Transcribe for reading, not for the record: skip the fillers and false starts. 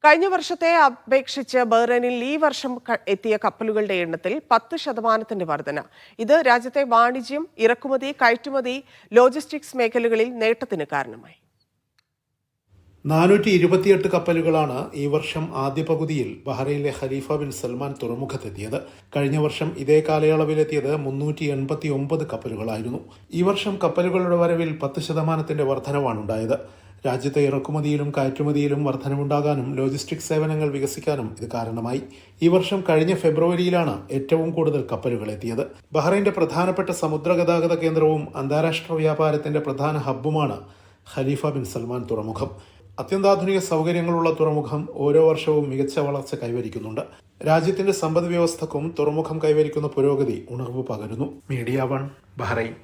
കഴിഞ്ഞ വർഷത്തെ അപേക്ഷിച്ച് ബഹ്റൈനിൽ ഈ വർഷം എത്തിയ കപ്പലുകളുടെ എണ്ണത്തിൽ 10% വർധന. ഇത് രാജ്യത്തെ വാണിജ്യം, ഇറക്കുമതി, കയറ്റുമതി, ലോജിസ്റ്റിക്സ് മേഖലകളിൽ നേട്ടത്തിന് കാരണമായി. 428 കപ്പലുകളാണ് ഈ വർഷം ആദ്യ പകുതിയിൽ ബഹ്റൈനിലെ ഖലീഫ ബിൻ സൽമാൻ തുറമുഖത്തെത്തിയത്. കഴിഞ്ഞ വർഷം ഇതേ കാലയളവിലെത്തിയത് 389 കപ്പലുകളായിരുന്നു. ഈ വർഷം കപ്പലുകളുടെ വരവിൽ 10% വർധനവാണുണ്ടായത്. രാജ്യത്തെ ഇറക്കുമതിയിലും കയറ്റുമതിയിലും വർധനവുണ്ടാകാനും ലോജിസ്റ്റിക്സ് സേവനങ്ങൾ വികസിക്കാനും ഇത് കാരണമായി. ഈ വർഷം കഴിഞ്ഞ ഫെബ്രുവരിയിലാണ് ഏറ്റവും കൂടുതൽ കപ്പലുകൾ എത്തിയത്. ബഹ്റൈന്റെ പ്രധാനപ്പെട്ട സമുദ്ര ഗതാഗത കേന്ദ്രവും അന്താരാഷ്ട്ര വ്യാപാരത്തിന്റെ പ്രധാന ഹബ്ബുമാണ് ഖലീഫ ബിൻ സൽമാൻ തുറമുഖം. അത്യന്താധുനിക സൗകര്യങ്ങളുള്ള തുറമുഖം ഓരോ വർഷവും മികച്ച വളർച്ച കൈവരിക്കുന്നുണ്ട്. രാജ്യത്തിന്റെ സമ്പദ് വ്യവസ്ഥക്കും തുറമുഖം കൈവരിക്കുന്ന പുരോഗതി ഉണർവ് പകരുന്നു. Media 1 Bahrain.